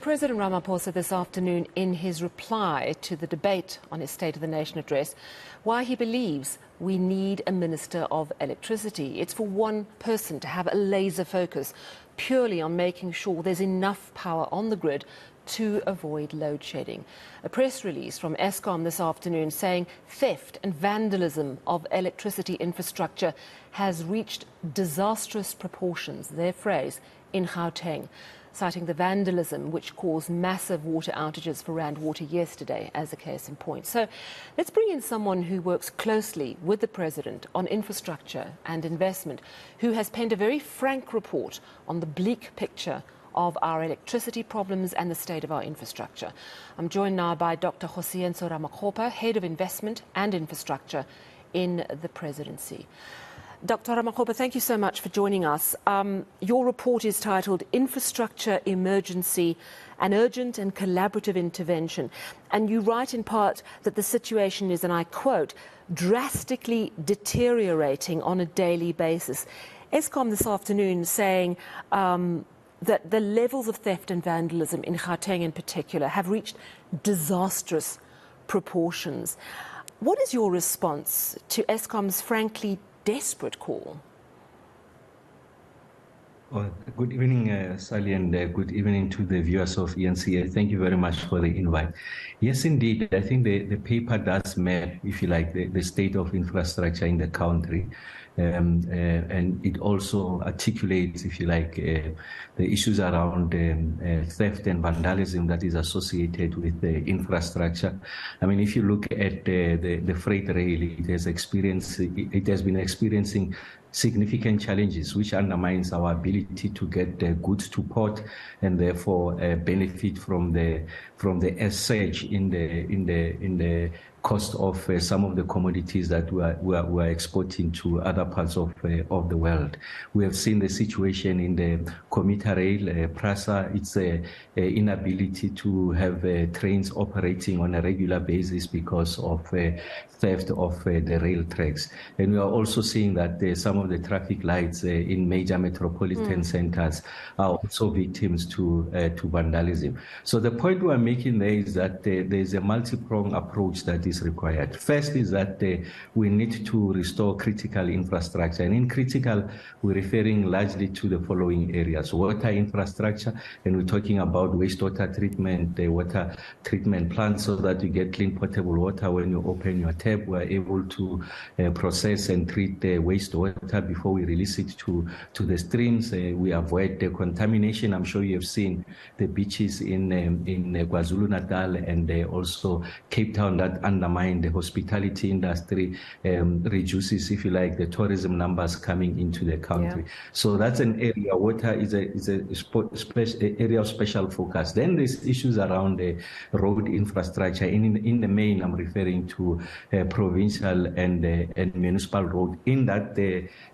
President Ramaphosa this afternoon, in his reply to the debate on his State of the Nation address, why he believes we need a Minister of Electricity. It's for one person to have a laser focus purely on making sure there's enough power on the grid to avoid load shedding. A press release from Eskom this afternoon saying theft and vandalism of electricity infrastructure has reached disastrous proportions, their phrase, in Gauteng, citing the vandalism which caused massive water outages for Rand Water yesterday as a case in point. So let's bring in someone who works closely with the President on infrastructure and investment, who has penned a very frank report on the bleak picture of our electricity problems and the state of our infrastructure. I'm joined now by Dr. Kgosientso Ramokgopa, Head of Investment and Infrastructure in the Presidency. Dr. Ramokgopa, thank you so much for joining us. Your report is titled Infrastructure Emergency, an Urgent and Collaborative Intervention. And you write in part that the situation is, and I quote, drastically deteriorating on a daily basis. Eskom this afternoon saying that the levels of theft and vandalism in Gauteng in particular have reached disastrous proportions. What is your response to Eskom's frankly desperate call? Well, good evening, Sally, and good evening to the viewers of eNCA. Thank you very much for the invite. Yes, indeed, I think the paper does map, if you like, the state of infrastructure in the country. And it also articulates, if you like, the issues around theft and vandalism that is associated with the infrastructure. I mean, if you look at the freight rail, it has been experiencing significant challenges, which undermines our ability to get goods to port and therefore benefit from the surge in the cost of some of the commodities that we are exporting to other parts of the world. We have seen the situation in the commuter rail, PRASA, its inability to have trains operating on a regular basis because of theft of the rail tracks. And we are also seeing that some of the traffic lights in major metropolitan centers are also victims to vandalism. So the point we are making there is that there is a multi-pronged approach that is required. First is that we need to restore critical infrastructure. And in critical, we're referring largely to the following areas: water infrastructure, and we're talking about wastewater treatment, water treatment plants, so that you get clean potable water when you open your tap. We're able to process and treat the wastewater before we release it to the streams. We avoid the contamination. I'm sure you have seen the beaches in KwaZulu-Natal and also Cape Town that undermine the hospitality industry, reduces, if you like, the tourism numbers coming into the country. Yeah. So that's an area. Water is a area of special focus. Then there's issues around the road infrastructure. In the main, I'm referring to provincial and municipal road. In that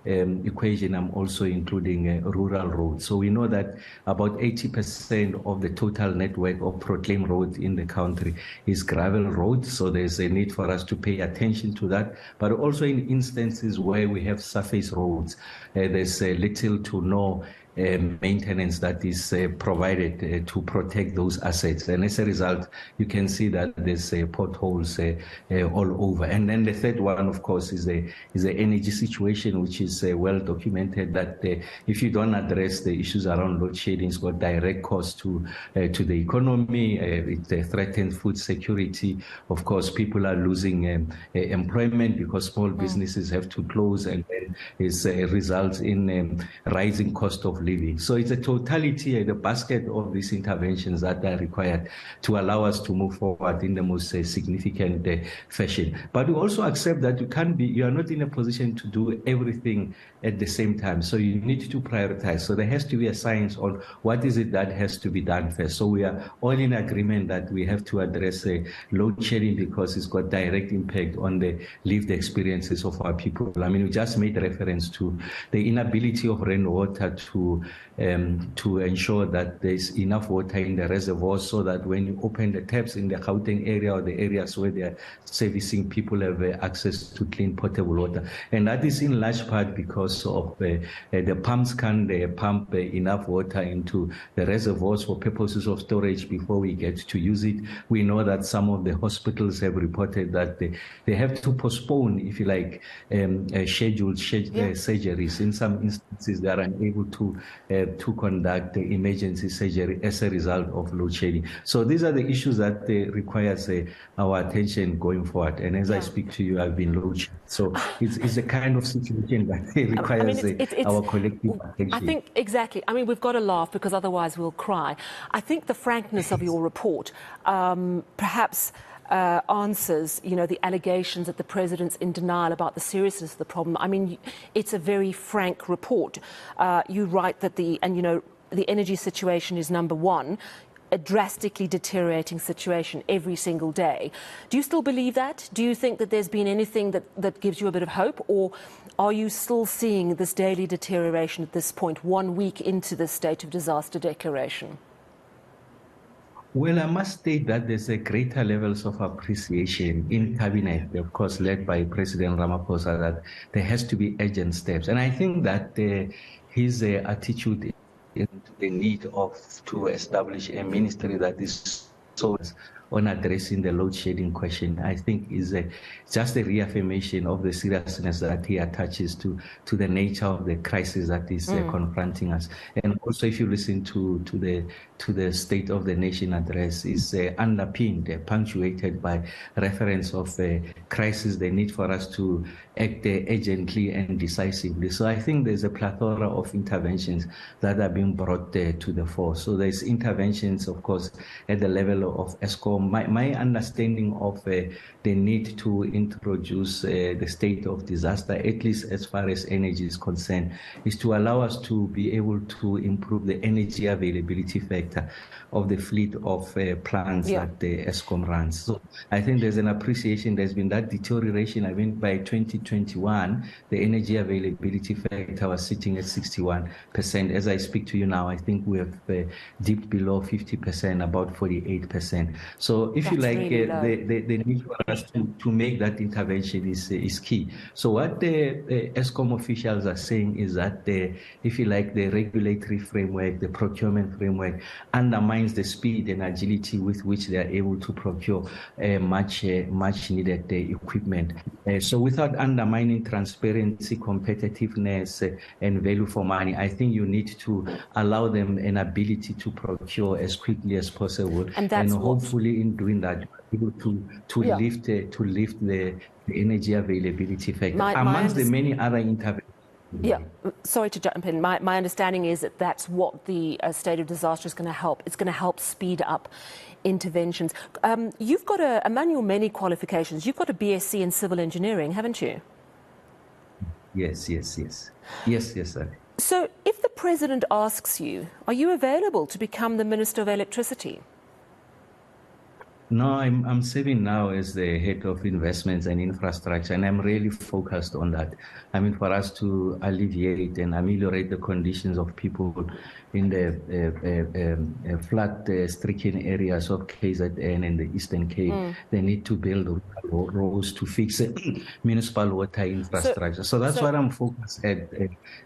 equation, I'm also including rural roads. So we know that about 80% of the total network of proclaimed roads in the country is gravel roads. So there's a need for us to pay attention to that. But also in instances where we have surface roads, there's little to no maintenance that is provided to protect those assets. And as a result, you can see that there's potholes all over. And then the third one, of course, is the energy situation, which is well documented, that if you don't address the issues around load shedding, it's got direct cost to the economy. It threatens food security. Of course, people are losing employment because small businesses have to close, and then it results in rising cost of living. So it's a totality, the basket of these interventions that are required to allow us to move forward in the most significant fashion. But we also accept that you are not in a position to do everything at the same time. So you need to prioritize. So there has to be a science on what is it that has to be done first. So we are all in agreement that we have to address load shedding because it's got direct impact on the lived experiences of our people. I mean, we just made reference to the inability of rainwater to to ensure that there's enough water in the reservoirs so that when you open the taps in the Gauteng area or the areas where they're servicing, people have access to clean potable water. And that is in large part because of the pumps can't pump enough water into the reservoirs for purposes of storage before we get to use it. We know that some of the hospitals have reported that they have to postpone, if you like, scheduled surgeries. In some instances, they are unable to conduct the emergency surgery as a result of load shedding. So these are the issues that requires our attention going forward. And as I speak to you, I've been load shedding. So it's a kind of situation that requires our collective attention. I think, exactly. I mean, we've got to laugh because otherwise we'll cry. I think the frankness of your report perhaps answers, the allegations that the president's in denial about the seriousness of the problem. I mean, it's a very frank report. You write that the energy situation is number one, a drastically deteriorating situation every single day. Do you still believe that? Do you think that there's been anything that gives you a bit of hope, or are you still seeing this daily deterioration at this point, 1 week into the state of disaster declaration? Well, I must state that there's a greater levels of appreciation in cabinet, of course, led by President Ramokgopa, that there has to be urgent steps. And I think that his attitude into the need to establish a ministry that is so on addressing the load shedding question, I think is just a reaffirmation of the seriousness that he attaches to the nature of the crisis that is confronting us. And also, if you listen to the State of the Nation address, is underpinned, punctuated by reference of crisis, the need for us to act urgently and decisively. So I think there's a plethora of interventions that are being brought to the fore. So there's interventions, of course, at the level of Eskom. My understanding of the need to introduce the state of disaster, at least as far as energy is concerned, is to allow us to be able to improve the energy availability factor of the fleet of plants that the Eskom runs. So I think there's an appreciation. There's been that deterioration. I mean, by 2021, the energy availability factor was sitting at 61%. As I speak to you now, I think we have dipped below 50%, about 48%. So if you like, really the need for us to make that intervention is key. So what the Eskom officials are saying is that, if you like, the regulatory framework, the procurement framework undermines the speed and agility with which they are able to procure much needed equipment. So without undermining transparency, competitiveness, and value for money, I think you need to allow them an ability to procure as quickly as possible, and hopefully in doing that, able to lift the energy availability factor amongst the many other interventions. Yeah, sorry to jump in. My understanding is that that's what the state of disaster is going to help. It's going to help speed up interventions. You've got a manual many qualifications. You've got a BSc in civil engineering, haven't you? Yes, sir. So if the president asks you, are you available to become the Minister of Electricity? No, I'm serving now as the head of investments and infrastructure, and I'm really focused on that. I mean, for us to alleviate and ameliorate the conditions of people in the flood-stricken areas of KZN and the Eastern Cape, they need to build roads to fix municipal water infrastructure. So that's what I'm focused at,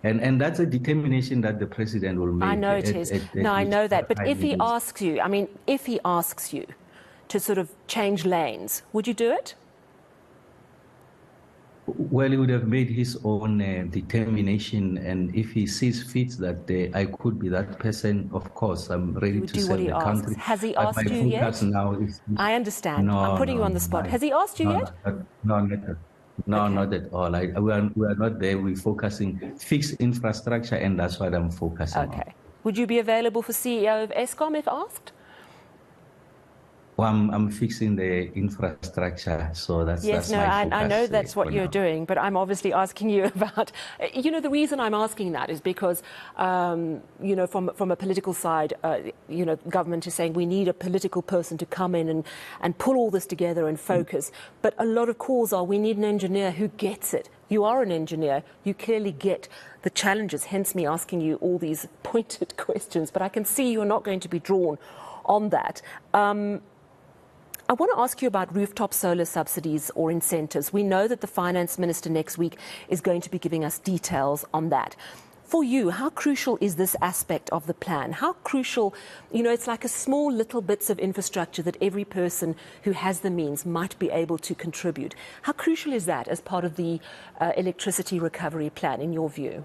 and that's a determination that the president will make. I know it is. No, I know that. But if he asks you, if he asks you to sort of change lanes, would you do it? Well, he would have made his own determination, and if he sees fit that I could be that person, of course, I'm ready to serve the country. Has he asked you yet? I understand. No, I'm putting you on the spot. Has he asked you yet? No, not at all. We are not there. We're focusing fixed infrastructure, and that's what I'm focusing on. Would you be available for CEO of Eskom if asked? Well, I'm fixing the infrastructure, so that's Yes, that's no, my focus. I know that's what you're now. doing, but I'm obviously asking you about, the reason I'm asking that is because, from a political side, government is saying we need a political person to come in and pull all this together and focus. But a lot of calls are, we need an engineer who gets it. You are an engineer. You clearly get the challenges, hence me asking you all these pointed questions. But I can see you're not going to be drawn on that. I want to ask you about rooftop solar subsidies or incentives. We know that the finance minister next week is going to be giving us details on that. For you, how crucial is this aspect of the plan? How crucial, it's like a small little bits of infrastructure that every person who has the means might be able to contribute. How crucial is that as part of the electricity recovery plan, in your view?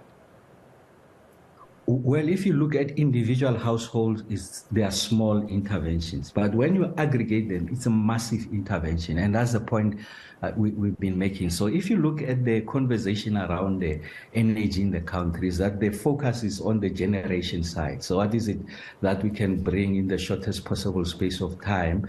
Well, if you look at individual households, they are small interventions. But when you aggregate them, it's a massive intervention. And that's the point we've been making. So if you look at the conversation around the energy in the country, is that the focus is on the generation side. So what is it that we can bring in the shortest possible space of time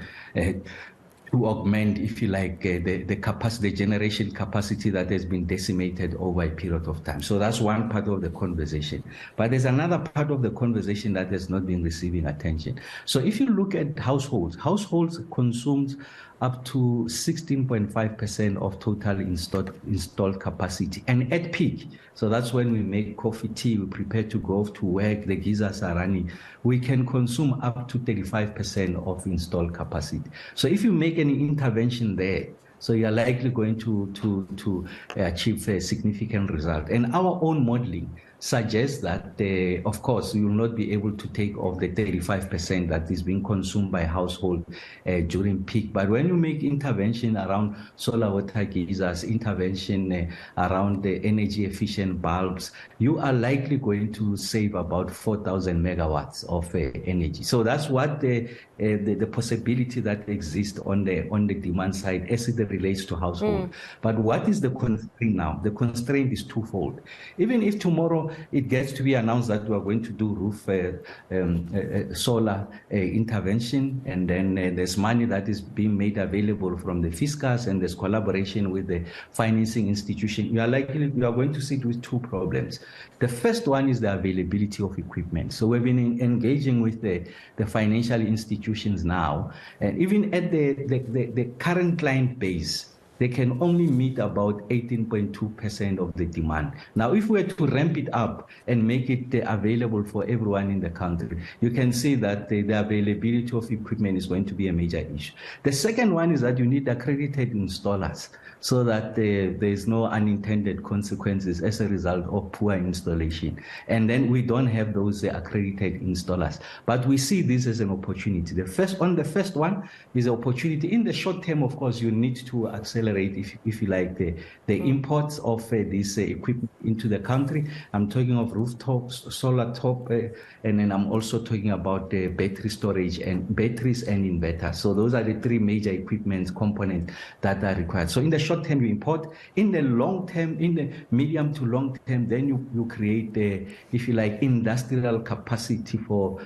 to augment, if you like, the capacity, the generation capacity that has been decimated over a period of time. So that's one part of the conversation. But there's another part of the conversation that has not been receiving attention. So if you look at households consumed up to 16.5% of total installed capacity, and at peak. So that's when we make coffee, tea, we prepare to go to work, the geysers are running. We can consume up to 35% of installed capacity. So if you make any intervention there, so you're likely going to achieve a significant result. And our own modeling suggests that, of course, you will not be able to take off the 35% that is being consumed by household during peak. But when you make intervention around solar water geysers, intervention around the energy efficient bulbs, you are likely going to save about 4,000 megawatts of energy. So that's what the possibility that exists on the demand side as it relates to household. But what is the constraint now? The constraint is twofold. Even if tomorrow it gets to be announced that we are going to do roof solar intervention, and then there's money that is being made available from the fiscus, and there's collaboration with the financing institution, you are going to sit with two problems. The first one is the availability of equipment. So we've been engaging with the financial institutions now, and even at the current client base, they can only meet about 18.2% of the demand. Now, if we were to ramp it up and make it available for everyone in the country, you can see that the availability of equipment is going to be a major issue. The second one is that you need accredited installers, so that there's no unintended consequences as a result of poor installation. And then we don't have those accredited installers. But we see this as an opportunity. The first one is an opportunity. In the short term, of course, you need to accelerate, if you like, the imports of this equipment into the country. I'm talking of rooftops, solar top, and then I'm also talking about the battery storage and batteries and inverters. So those are the three major equipment components that are required. So in the short term, you import. In the long term, in the medium to long term, then you create the, if you like, industrial capacity through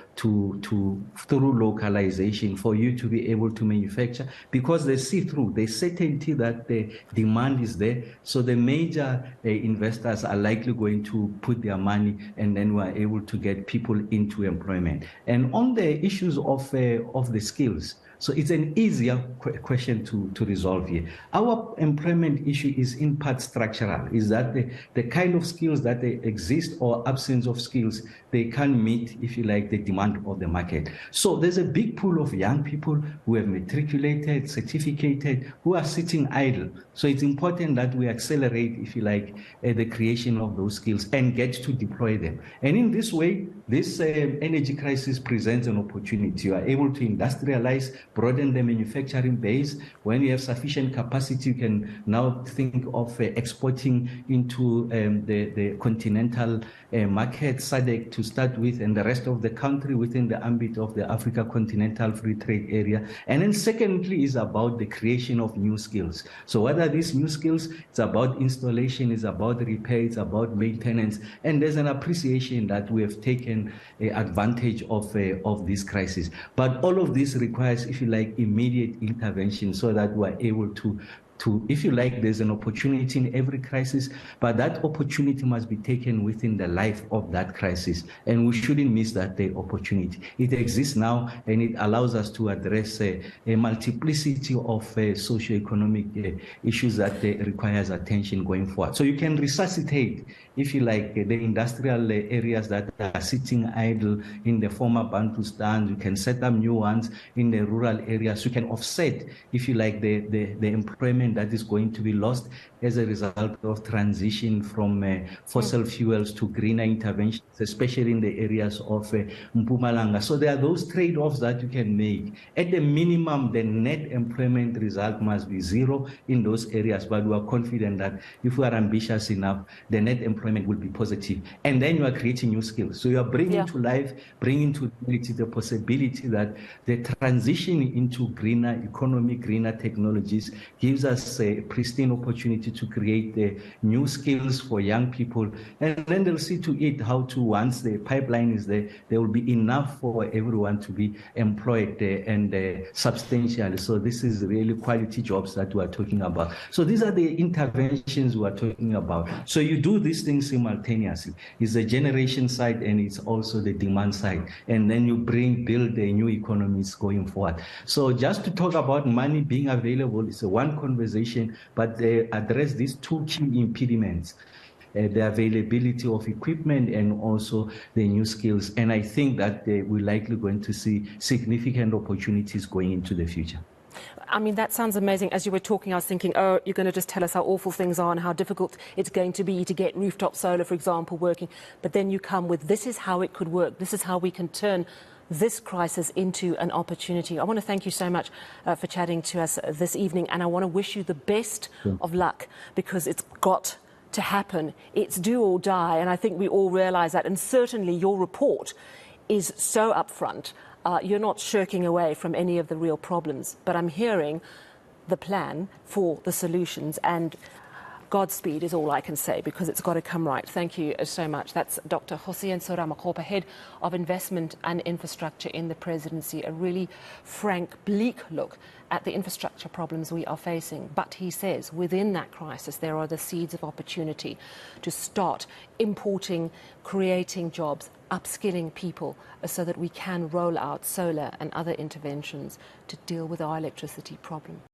localization for you to be able to manufacture, because they see through the certainty that the demand is there. So the major investors are likely going to put their money, and then we are able to get people into employment. And on the issues of the skills, so it's an easier question to resolve here. Our employment issue is in part structural, is that the kind of skills that they exist or absence of skills, they can't meet, if you like, the demand of the market. So there's a big pool of young people who have matriculated, certificated, who are sitting idle. So it's important that we accelerate, if you like, the creation of those skills and get to deploy them. And in this way, this energy crisis presents an opportunity. You are able to industrialize, broaden the manufacturing base. When you have sufficient capacity, you can now think of exporting into the continental market, SADC to start with, and the rest of the country within the ambit of the Africa Continental Free Trade Area. And then secondly is about the creation of new skills. So what are these new skills? It's about installation, it's about repair, it's about maintenance, and there's an appreciation that we have taken advantage of this crisis. But all of this requires, if you like, immediate intervention so that we're able to, if you like, there's an opportunity in every crisis, but that opportunity must be taken within the life of that crisis. And we shouldn't miss that opportunity. It exists now, and it allows us to address a multiplicity of socioeconomic issues that requires attention going forward. So you can resuscitate, if you like, the industrial areas that are sitting idle in the former Bantustan. You can set up new ones in the rural areas. You can offset, if you like, the employment that is going to be lost as a result of transition from fossil fuels to greener interventions, especially in the areas of Mpumalanga. So there are those trade-offs that you can make. At the minimum, the net employment result must be zero in those areas, but we are confident that if we are ambitious enough, the net employment will be positive. And then you are creating new skills. So you are bringing to life, bringing to reality the possibility that the transition into greener economy, greener technologies gives us a pristine opportunity to create new skills for young people. And then they'll see to it how to, once the pipeline is there, there will be enough for everyone to be employed and substantially. So this is really quality jobs that we are talking about. So these are the interventions we are talking about. So you do these things simultaneously. It's the generation side and it's also the demand side. And then you build the new economies going forward. So just to talk about money being available is one conversation, but they address these two key impediments. The availability of equipment and also the new skills. And I think that we're likely going to see significant opportunities going into the future. I mean, that sounds amazing. As you were talking, I was thinking, oh, you're going to just tell us how awful things are and how difficult it's going to be to get rooftop solar, for example, working. But then you come with, this is how it could work. This is how we can turn this crisis into an opportunity. I want to thank you so much for chatting to us this evening. And I want to wish you the best of luck, because it's got to happen. It's do or die. And I think we all realize that. And certainly your report is so upfront. You're not shirking away from any of the real problems, but I'm hearing the plan for the solutions, and Godspeed is all I can say, because it's got to come right. Thank you so much. That's Dr. Kgosientso Ramokgopa, Head of Investment and Infrastructure in the Presidency. A really frank, bleak look at the infrastructure problems we are facing. But he says within that crisis, there are the seeds of opportunity to start importing, creating jobs, upskilling people so that we can roll out solar and other interventions to deal with our electricity problem.